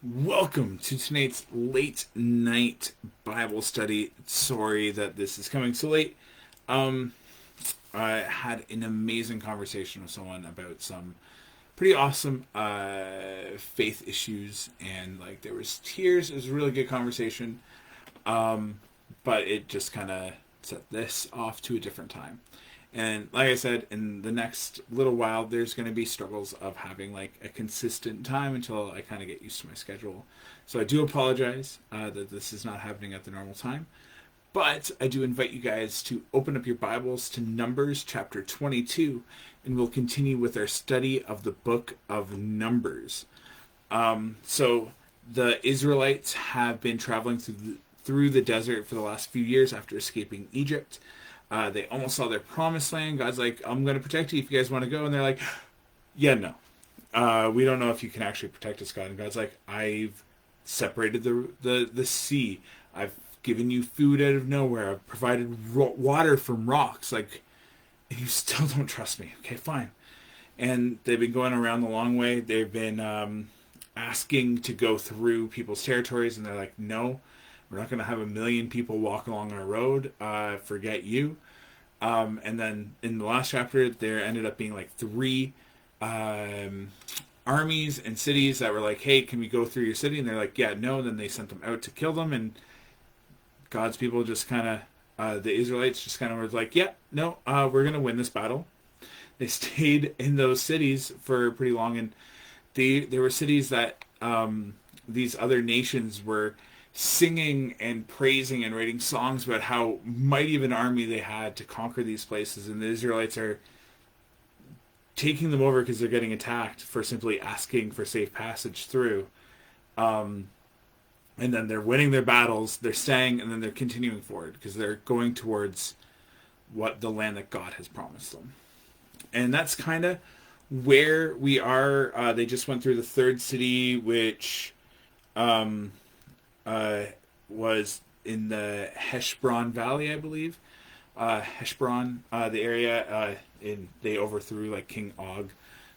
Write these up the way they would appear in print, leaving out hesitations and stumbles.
Welcome to tonight's late night Bible study. Sorry that this is coming so late. Um, I had an amazing conversation with someone about some pretty awesome faith issues, and like there was tears. It was a really good conversation, but it just kind of set this off to a different time. And like I said, in the next little while, there's going to be struggles of having like a consistent time until I kind of get used to my schedule. So I do apologize that this is not happening at the normal time. But I do invite you guys to open up your Bibles to Numbers chapter 22, and we'll continue with our study of the book of Numbers. So the Israelites have been traveling through the desert for the last few years after escaping Egypt. They almost saw their promised land. God's like, I'm going to protect you if you guys want to go. And they're like, yeah, no. We don't know if you can actually protect us, God. And God's like, I've separated the sea. I've given you food out of nowhere. I've provided water from rocks. Like, and you still don't trust me. Okay, fine. And they've been going around the long way. They've been asking to go through people's territories. And they're like, no. We're not going to have a million people walk along our road. Forget you. And then in the last chapter, there ended up being like three armies and cities that were like, hey, can we go through your city? And they're like, yeah, no. And then they sent them out to kill them. And God's people just kind of, the Israelites just kind of were like, yeah, no, we're going to win this battle. They stayed in those cities for pretty long. And there were cities that these other nations were singing and praising and writing songs about how mighty of an army they had to conquer these places, and the Israelites are taking them over because they're getting attacked for simply asking for safe passage through. And then they're winning their battles, they're staying, and then they're continuing forward because they're going towards what the land that God has promised them. And that's kind of where we are. They just went through the third city, which was in the Heshbon Valley, I believe. Heshbon, the area, they overthrew like King Og,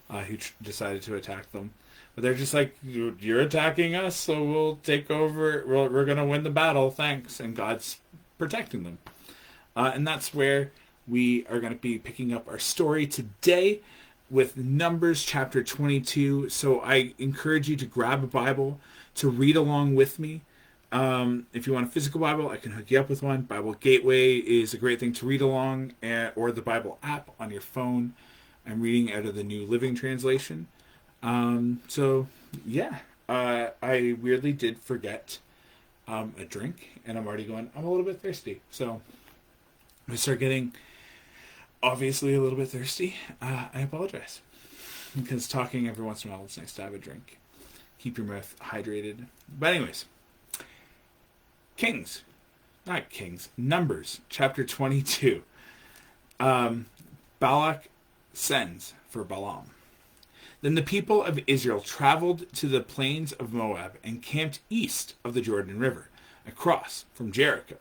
who decided to attack them. But they're just like, you're attacking us, so we'll take over. We're going to win the battle, thanks. And God's protecting them. And that's where we are going to be picking up our story today with Numbers chapter 22. So I encourage you to grab a Bible to read along with me. If you want a physical Bible, I can hook you up with one. Bible Gateway is a great thing to read along, or the Bible app on your phone. I'm reading out of the New Living Translation. So, yeah, I weirdly did forget a drink, and I'm already going, I'm a little bit thirsty. So, I start getting obviously a little bit thirsty. I apologize. Because talking every once in a while, it's nice to have a drink. Keep your mouth hydrated. But anyways, Numbers, chapter 22. Balak sends for Balaam. Then the people of Israel traveled to the plains of Moab and camped east of the Jordan River, across from Jericho.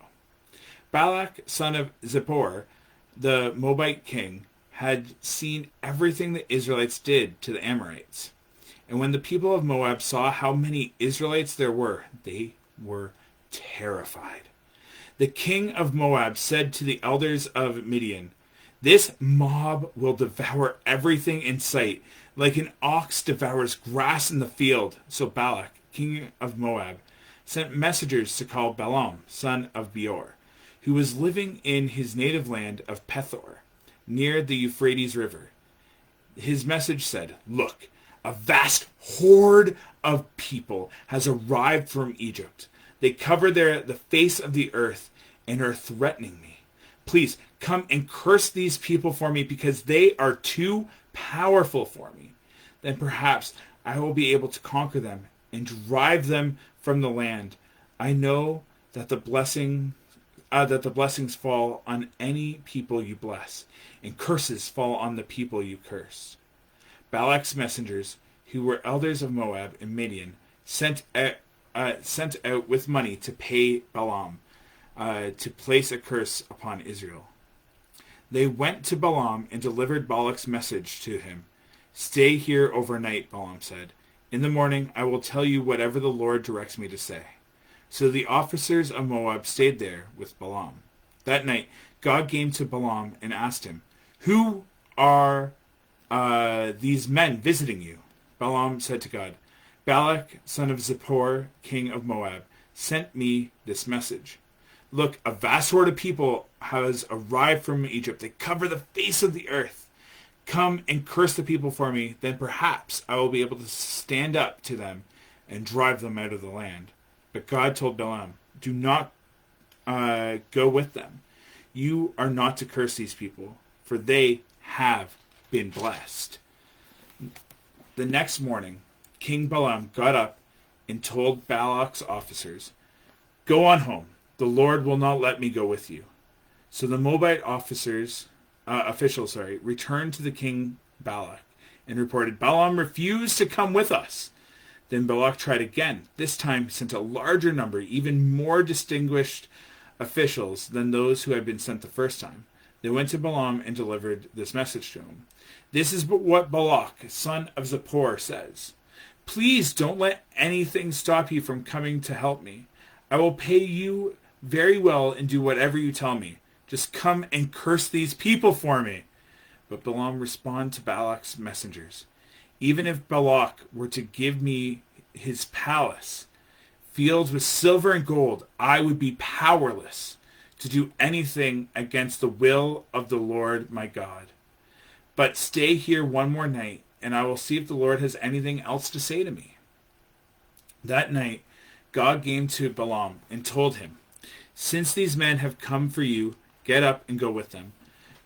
Balak, son of Zippor, the Moabite king, had seen everything the Israelites did to the Amorites. And when the people of Moab saw how many Israelites there were, they were terrified. The king of Moab said to the elders of Midian, this mob will devour everything in sight, like an ox devours grass in the field. So Balak, king of Moab, sent messengers to call Balaam, son of Beor, who was living in his native land of Pethor, near the Euphrates River. His message said, look, a vast horde of people has arrived from Egypt. They cover the face of the earth and are threatening me. Please come and curse these people for me because they are too powerful for me. Then perhaps I will be able to conquer them and drive them from the land. I know that the blessings fall on any people you bless, and curses fall on the people you curse. Balak's messengers, who were elders of Moab and Midian, sent out with money to pay Balaam to place a curse upon Israel. They went to Balaam and delivered Balak's message to him. Stay here overnight, Balaam said, In the morning I will tell you whatever the Lord directs me to say." So the officers of Moab stayed there with Balaam. That night God came to Balaam and asked him, "Who are these men visiting you?" Balaam said to God, "Balak, son of Zippor, king of Moab, sent me this message. Look, a vast horde of people has arrived from Egypt. They cover the face of the earth. Come and curse the people for me, then perhaps I will be able to stand up to them and drive them out of the land." But God told Balaam, "Do not go with them. You are not to curse these people, for they have been blessed." The next morning, King Balaam got up and told Balak's officers, "Go on home. The Lord will not let me go with you." So the Moabite officials returned to the king Balak and reported, "Balaam refused to come with us." Then Balak tried again. This time he sent a larger number, even more distinguished officials than those who had been sent the first time. They went to Balaam and delivered this message to him. "This is what Balak, son of Zippor, says. Please don't let anything stop you from coming to help me. I will pay you very well and do whatever you tell me. Just come and curse these people for me." But Balaam responded to Balak's messengers, "Even if Balak were to give me his palace, fields with silver and gold, I would be powerless to do anything against the will of the Lord my God. But stay here one more night, and I will see if the Lord has anything else to say to me." That night, God came to Balaam and told him, "Since these men have come for you, get up and go with them,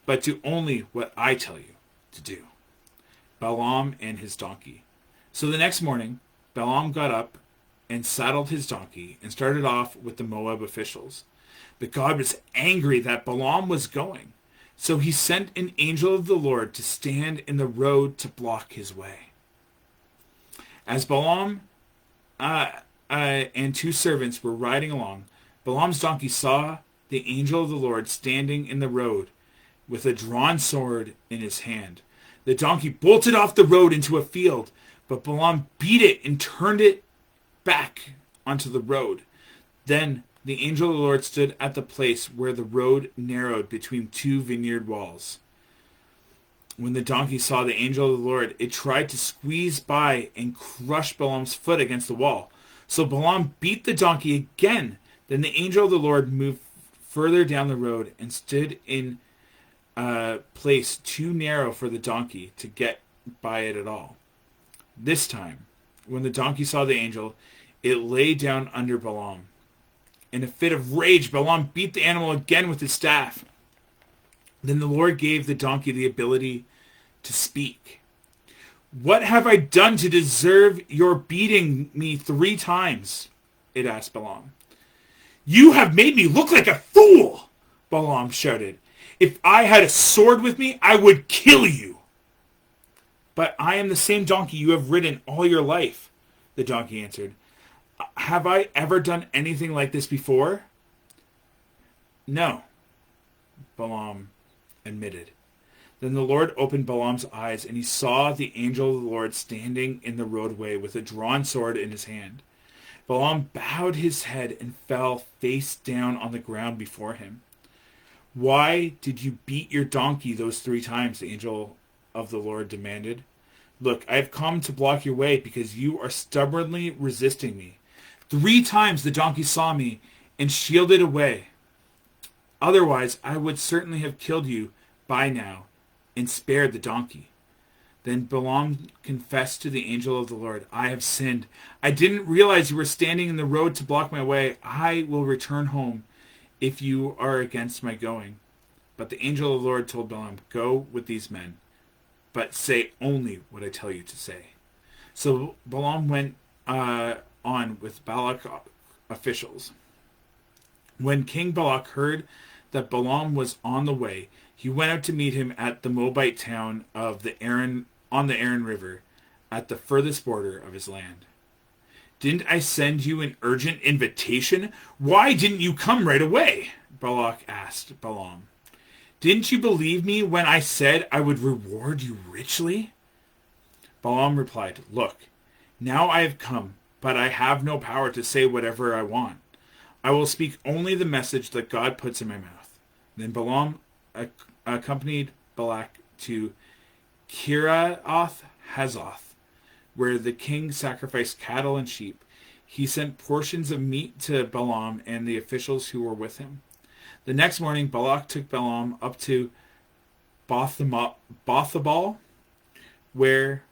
but do only what I tell you to do." Balaam and his donkey. So the next morning, Balaam got up and saddled his donkey and started off with the Moab officials. But God was angry that Balaam was going, so he sent an angel of the Lord to stand in the road to block his way. As Balaam and two servants were riding along, Balaam's donkey saw the angel of the Lord standing in the road with a drawn sword in his hand. The donkey bolted off the road into a field, but Balaam beat it and turned it back onto the road. Then the angel of the Lord stood at the place where the road narrowed between two vineyard walls. When the donkey saw the angel of the Lord, it tried to squeeze by and crush Balaam's foot against the wall. So Balaam beat the donkey again. Then the angel of the Lord moved further down the road and stood in a place too narrow for the donkey to get by it at all. This time, when the donkey saw the angel, it lay down under Balaam. In a fit of rage, Balaam beat the animal again with his staff. Then the Lord gave the donkey the ability to speak. "What have I done to deserve your beating me 3 times? It asked Balaam. "You have made me look like a fool," Balaam shouted. "If I had a sword with me, I would kill you." "But I am the same donkey you have ridden all your life," the donkey answered. "Have I ever done anything like this before?" "No," Balaam admitted. Then the Lord opened Balaam's eyes, and he saw the angel of the Lord standing in the roadway with a drawn sword in his hand. Balaam bowed his head and fell face down on the ground before him. "Why did you beat your donkey those 3 times?" the angel of the Lord demanded. "Look, I have come to block your way because you are stubbornly resisting me. 3 times the donkey saw me and shielded away. Otherwise, I would certainly have killed you by now and spared the donkey." Then Balaam confessed to the angel of the Lord, "I have sinned. I didn't realize you were standing in the road to block my way. I will return home if you are against my going." But the angel of the Lord told Balaam, "Go with these men, but say only what I tell you to say." So Balaam went on with Balak officials. When King Balak heard that Balaam was on the way, he went out to meet him at the Moabite town of on the Aran River, at the furthest border of his land. "Didn't I send you an urgent invitation? Why didn't you come right away?" Balak asked Balaam. "Didn't you believe me when I said I would reward you richly?" Balaam replied, "Look, Now I have come, but I have no power to say whatever I want. I will speak only the message that God puts in my mouth." Then Balaam accompanied Balak to Kiraoth Hazoth, where the king sacrificed cattle and sheep. He sent portions of meat to Balaam and the officials who were with him. The next morning, Balak took Balaam up to Bothabal, where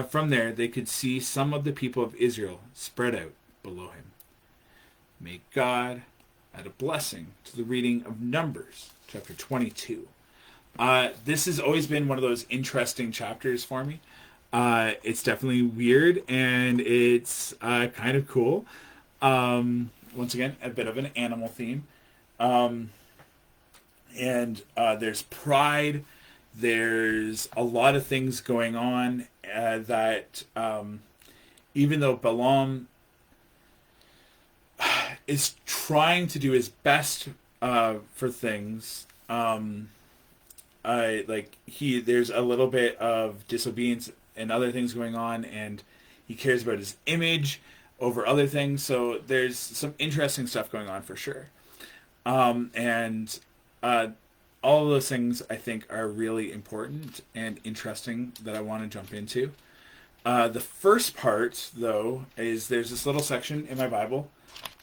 from there they could see some of the people of Israel spread out below him. May God add a blessing to the reading of Numbers, chapter 22. This has always been one of those interesting chapters for me. It's definitely weird, and it's kind of cool. Once again, a bit of an animal theme. And there's pride. There's a lot of things going on that even though Balaam is trying to do his best for things, there's a little bit of disobedience and other things going on, and he cares about his image over other things. So there's some interesting stuff going on for sure. And all of those things I think are really important and interesting that I want to jump into. The first part, though, is there's this little section in my Bible,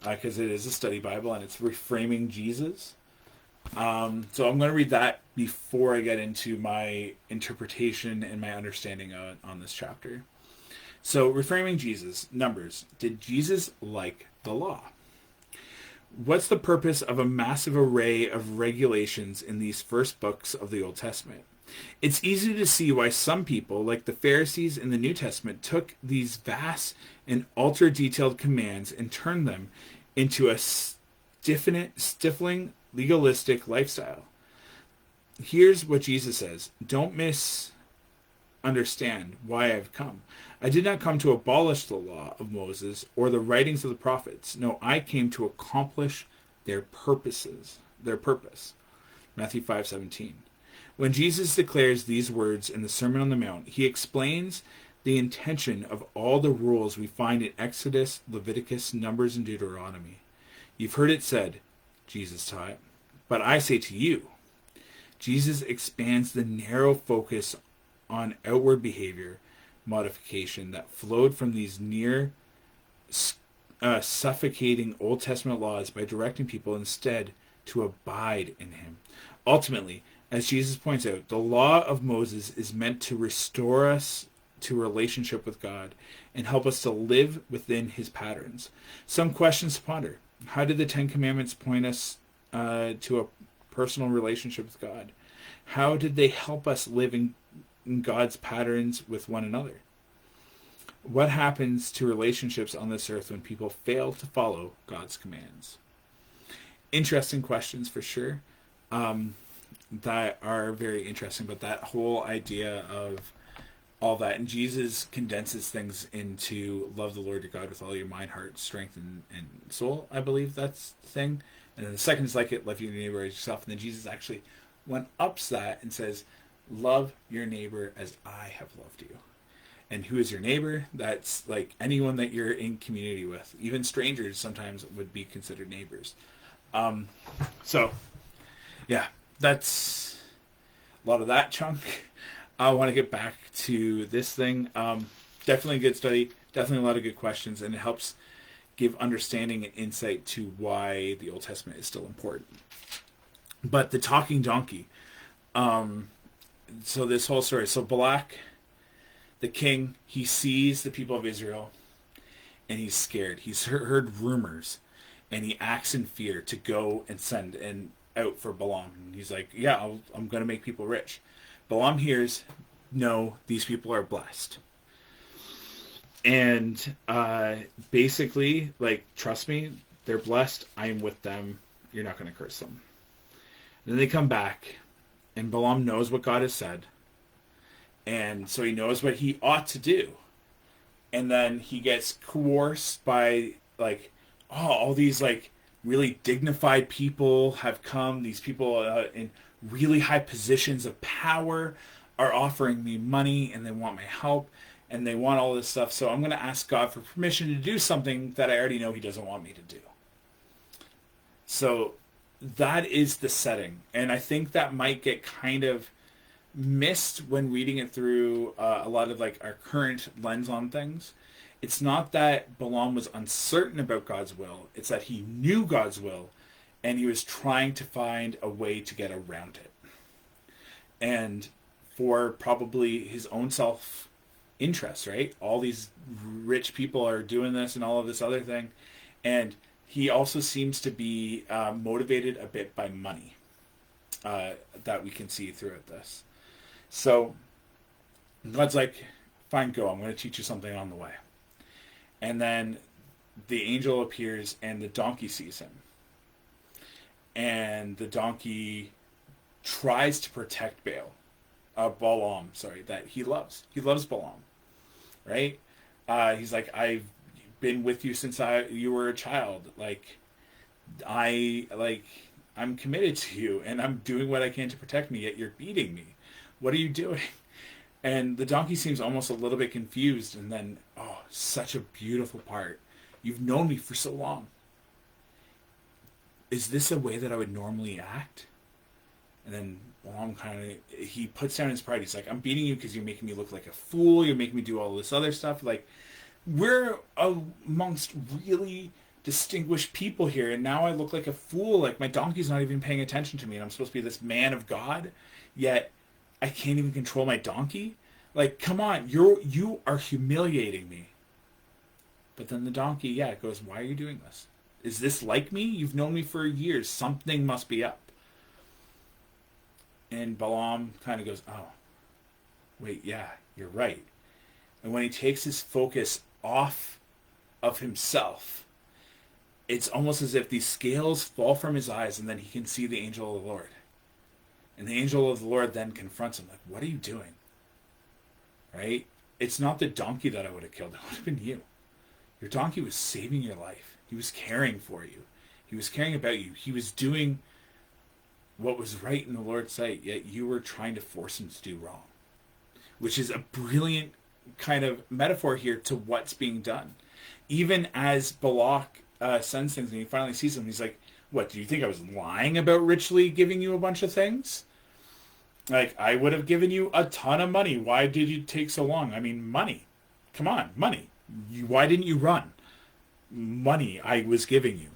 because it is a study Bible, and it's Reframing Jesus. So I'm going to read that before I get into my interpretation and my understanding on this chapter. So, Reframing Jesus, Numbers. Did Jesus like the law? What's the purpose of a massive array of regulations in these first books of the Old Testament? It's easy to see why some people, like the Pharisees in the New Testament, took these vast and ultra-detailed commands and turned them into a stifling, legalistic lifestyle. Here's what Jesus says: "Don't misunderstand why I've come. I did not come to abolish the law of Moses or the writings of the prophets. No, I came to accomplish their purpose." Matthew 5:17. When Jesus declares these words in the Sermon on the Mount, he explains the intention of all the rules we find in Exodus, Leviticus, Numbers, and Deuteronomy. "You've heard it said," Jesus taught, "but I say to you." Jesus expands the narrow focus on outward behavior modification that flowed from these near suffocating Old Testament laws by directing people instead to abide in him. Ultimately, as Jesus points out, the law of Moses is meant to restore us to a relationship with God and help us to live within his patterns. Some questions to ponder. How did the Ten Commandments point us to a personal relationship with God? How did they help us live in God's patterns with one another? What happens to relationships on this earth when people fail to follow God's commands? Interesting questions for sure. That are very interesting, but that whole idea of all that, and Jesus condenses things into love the Lord your God with all your mind, heart, strength, and soul. I believe that's the thing. And then the second is like it, love your neighbor as yourself. And then Jesus actually one-ups that and says, love your neighbor as I have loved you. And who is your neighbor? That's like anyone that you're in community with. Even strangers sometimes would be considered neighbors. So, yeah, that's a lot of that chunk. I want to get back to this thing. Definitely a good study. Definitely a lot of good questions. And it helps give understanding and insight to why the Old Testament is still important. But the talking donkey. So this whole story. So Balak, the king, he sees the people of Israel and he's scared. He's heard rumors and he acts in fear to go and send out for Balaam. And he's like, yeah, I'm going to make people rich. Balaam hears, no, these people are blessed. And basically, like, trust me, they're blessed. I am with them. You're not going to curse them. And then they come back, and Balaam knows what God has said. And so he knows what he ought to do. And then he gets coerced by, like, all these, like, really dignified people have come. These people in really high positions of power are offering me money and they want my help. and they want all this stuff, so I'm going to ask God for permission to do something that I already know he doesn't want me to do. So that is the setting, and I think that might get kind of missed when reading it through a lot of like our current lens on things. It's not that Balaam was uncertain about God's will, it's that he knew God's will and he was trying to find a way to get around it. And for probably his own self interest, right? All these rich people are doing this and all of this other thing. And he also seems to be motivated a bit by money that we can see throughout this. So God's like, fine, go. I'm going to teach you something on the way. And then the angel appears and the donkey sees him. And the donkey tries to protect Balaam, that he loves. He loves Balaam, right? He's like, I've been with you since you were a child. I'm committed to you, and I'm doing what I can to protect me, yet you're beating me. What are you doing? And the donkey seems almost a little bit confused, and then, such a beautiful part. You've known me for so long. Is this a way that I would normally act? And then Balaam he puts down his pride. He's like, I'm beating you because you're making me look like a fool. You're making me do all this other stuff. Like, we're amongst really distinguished people here, and now I look like a fool. Like, my donkey's not even paying attention to me, and I'm supposed to be this man of God, yet I can't even control my donkey. Like, come on, you are humiliating me. But then the donkey, goes, why are you doing this? Is this like me? You've known me for years. Something must be up. And Balaam kind of goes, oh, wait, yeah, you're right. And when he takes his focus off of himself, it's almost as if these scales fall from his eyes, and then he can see the angel of the Lord. And the angel of the Lord then confronts him, like, what are you doing? Right? It's not the donkey that I would have killed. It would have been you. Your donkey was saving your life. He was caring for you. He was caring about you. He was doing what was right in the Lord's sight, yet you were trying to force him to do wrong. Which is a brilliant kind of metaphor here to what's being done. Even as Balak sends things and he finally sees him, he's like, what, do you think I was lying about richly giving you a bunch of things? Like, I would have given you a ton of money. Why did you take so long? I mean, money. Come on, money. Why didn't you run? Money I was giving you.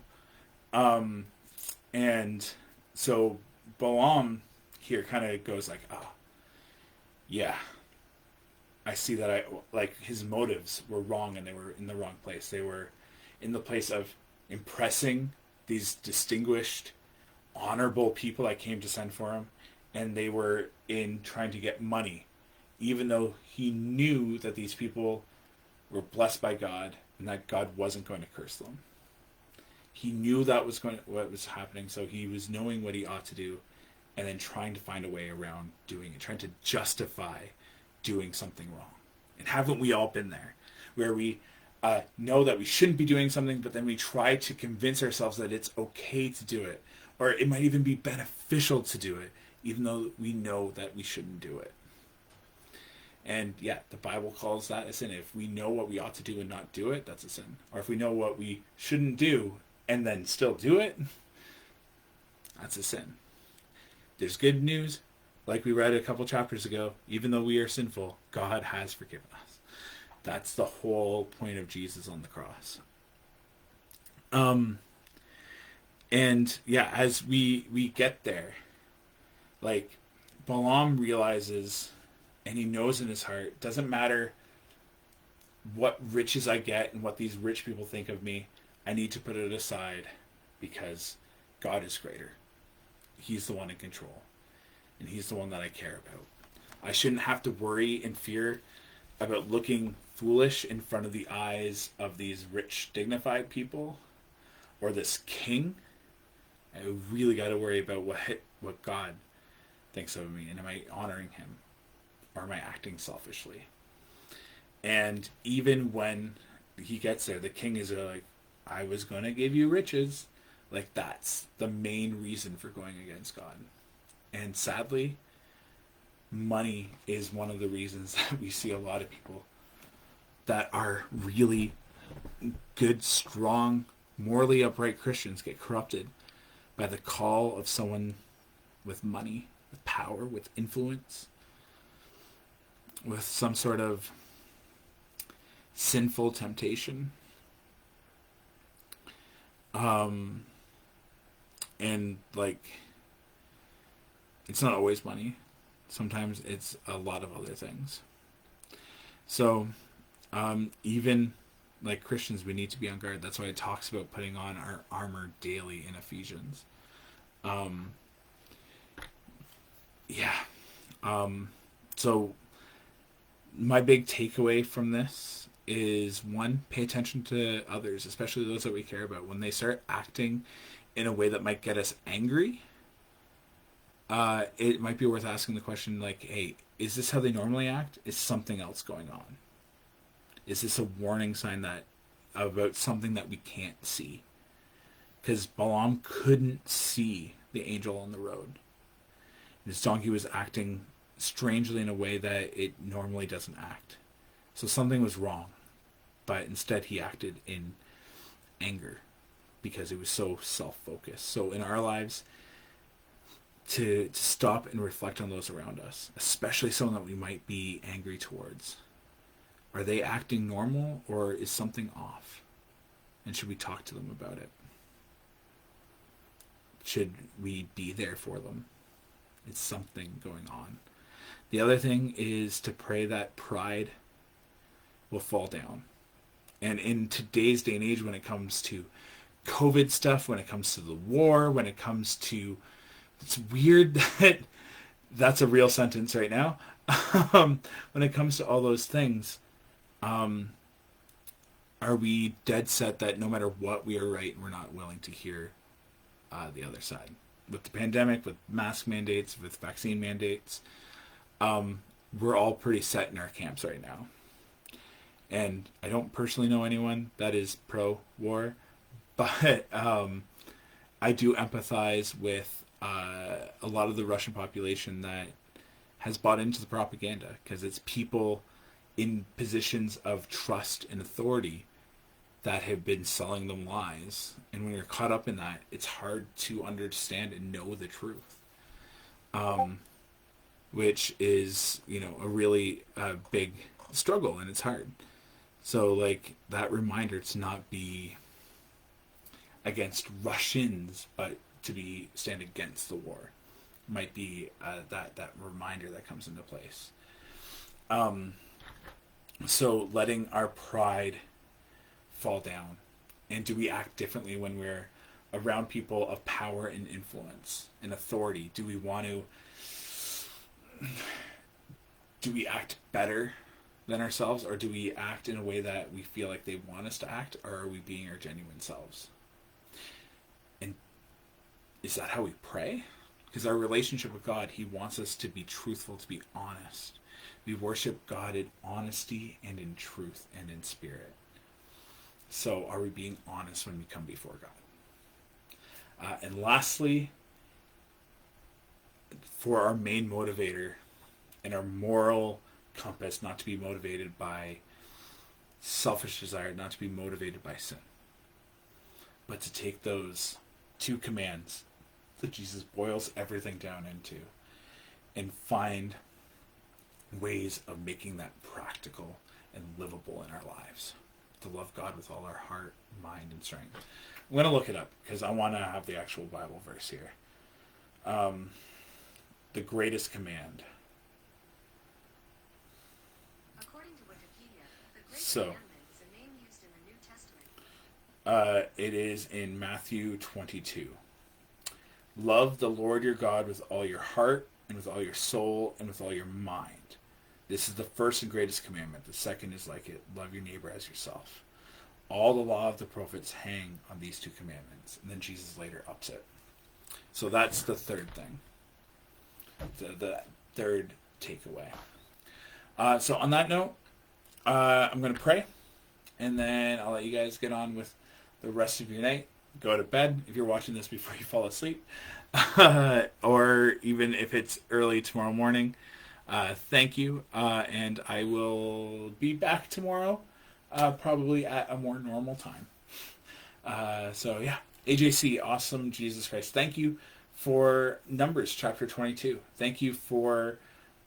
And so Balaam here kind of goes like, yeah, I see that his motives were wrong, and they were in the wrong place. They were in the place of impressing these distinguished, honorable people I came to send for him, and they were in trying to get money, even though he knew that these people were blessed by God and that God wasn't going to curse them. He knew that was what was happening, so he was knowing what he ought to do, and then trying to find a way around doing it, trying to justify doing something wrong. And haven't we all been there, where we know that we shouldn't be doing something, but then we try to convince ourselves that it's okay to do it, or it might even be beneficial to do it, even though we know that we shouldn't do it. And the Bible calls that a sin. If we know what we ought to do and not do it, that's a sin. Or if we know what we shouldn't do and then still do it, that's a sin. There's good news. Like we read a couple chapters ago, even though we are sinful, God has forgiven us. That's the whole point of Jesus on the cross. As we get there, like, Balaam realizes, and he knows in his heart, doesn't matter what riches I get and what these rich people think of me, I need to put it aside because God is greater. He's the one in control, and he's the one that I care about. I shouldn't have to worry and fear about looking foolish in front of the eyes of these rich, dignified people or this king. I really got to worry about what God thinks of me, and am I honoring him, or am I acting selfishly? And even when he gets there, the king is like, I was going to give you riches. Like, that's the main reason for going against God. And sadly, money is one of the reasons that we see a lot of people that are really good, strong, morally upright Christians get corrupted by the call of someone with money, with power, with influence, with some sort of sinful temptation. And like, it's not always money. Sometimes it's a lot of other things. So, even like Christians, we need to be on guard. That's why it talks about putting on our armor daily in Ephesians. Yeah. So my big takeaway from this is, one, pay attention to others, especially those that we care about. When they start acting in a way that might get us angry, it might be worth asking the question, like, hey, is this how they normally act? Is something else going on? Is this a warning sign that about something that we can't see? Because Balaam couldn't see the angel on the road. His donkey was acting strangely in a way that it normally doesn't act. So something was wrong. But instead he acted in anger because he was so self-focused. So in our lives, to stop and reflect on those around us, especially someone that we might be angry towards. Are they acting normal, or is something off? And should we talk to them about it? Should we be there for them? It's something going on. The other thing is to pray that pride will fall down. And in today's day and age, when it comes to COVID stuff, when it comes to the war, when it comes to... It's weird that that's a real sentence right now. When it comes to all those things, are we dead set that no matter what, we are right and we're not willing to hear the other side? With the pandemic, with mask mandates, with vaccine mandates, we're all pretty set in our camps right now. And I don't personally know anyone that is pro-war, but I do empathize with a lot of the Russian population that has bought into the propaganda, because it's people in positions of trust and authority that have been selling them lies. And when you're caught up in that, it's hard to understand and know the truth. Which is, a really big struggle, and it's hard. So, like, that reminder to not be against Russians, but to stand against the war might be that reminder that comes into place. So letting our pride fall down. And do we act differently when we're around people of power and influence and authority? Do we act better than ourselves, or do we act in a way that we feel like they want us to act, or are we being our genuine selves? And is that how we pray? Because our relationship with God, He wants us to be truthful, to be honest. We worship God in honesty and in truth and in spirit. So are we being honest when we come before God? And lastly, for our main motivator and our moral compass, not to be motivated by selfish desire, not to be motivated by sin, but to take those two commands that Jesus boils everything down into and find ways of making that practical and livable in our lives. To love God with all our heart, mind, and strength. I'm going to look it up because I want to have the actual Bible verse here. The greatest command. According to Wikipedia, the Great Commandment is a name used in the New Testament. It is in Matthew 22. Love the Lord your God with all your heart, and with all your soul, and with all your mind. This is the first and greatest commandment. The second is like it. Love your neighbor as yourself. All the law of the prophets hang on these two commandments. And then Jesus later ups it. So that's the third thing. The third takeaway. So on that note, I'm going to pray. And then I'll let you guys get on with the rest of your night. Go to bed if you're watching this before you fall asleep. Or even if it's early tomorrow morning. Thank you. And I will be back tomorrow probably at a more normal time. So yeah, AJC, awesome Jesus Christ. Thank you for Numbers chapter 22. Thank you for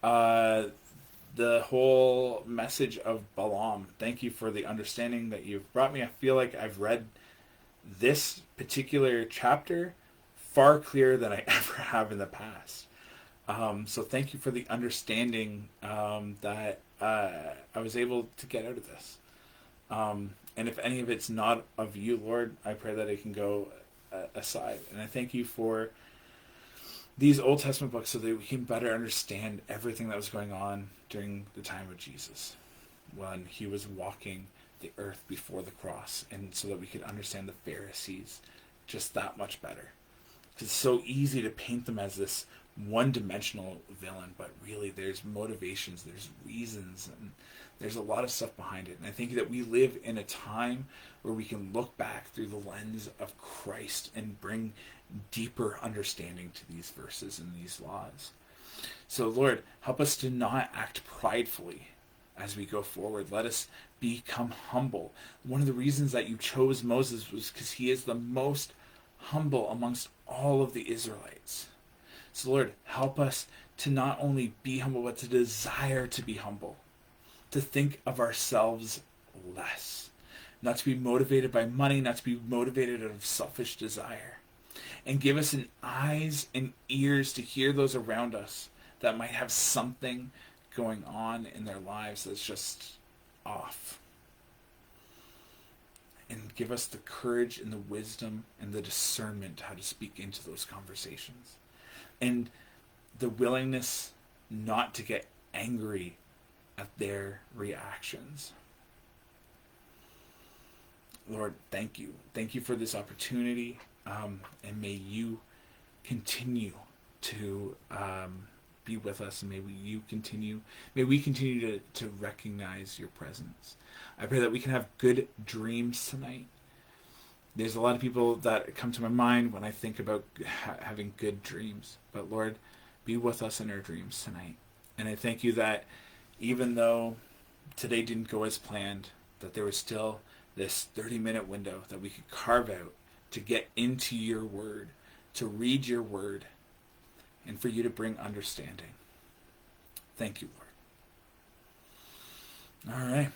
the whole message of Balaam. Thank you for the understanding that you've brought me. I feel like I've read this particular chapter far clearer than I ever have in the past. So thank you for the understanding that I was able to get out of this. And if any of it's not of you, Lord, I pray that it can go aside. And I thank you for these Old Testament books so that we can better understand everything that was going on during the time of Jesus when he was walking the earth before the cross, and so that we could understand the Pharisees just that much better. Because it's so easy to paint them as this one-dimensional villain, but really there's motivations, there's reasons, and there's a lot of stuff behind it. And I think that we live in a time where we can look back through the lens of Christ and bring deeper understanding to these verses and these laws. So Lord, help us to not act pridefully as we go forward. Let us become humble. One of the reasons that you chose Moses was because he is the most humble amongst all of the Israelites. So Lord, help us to not only be humble, but to desire to be humble, to think of ourselves less, not to be motivated by money, not to be motivated out of selfish desire. And give us an eyes and ears to hear those around us that might have something going on in their lives that's just off. And give us the courage and the wisdom and the discernment how to speak into those conversations. And the willingness not to get angry at their reactions. Lord, thank you. Thank you for this opportunity. And may you continue to be with us, and may we continue to recognize your presence. I pray that we can have good dreams tonight. There's a lot of people that come to my mind when I think about having good dreams. But Lord, be with us in our dreams tonight. And I thank you that even though today didn't go as planned, that there was still this 30-minute window that we could carve out to get into your word, to read your word, and for you to bring understanding. Thank you, Lord. All right.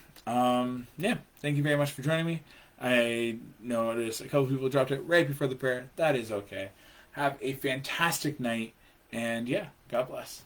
Thank you very much for joining me. I noticed a couple people dropped it right before the prayer. That is okay. Have a fantastic night, and God bless.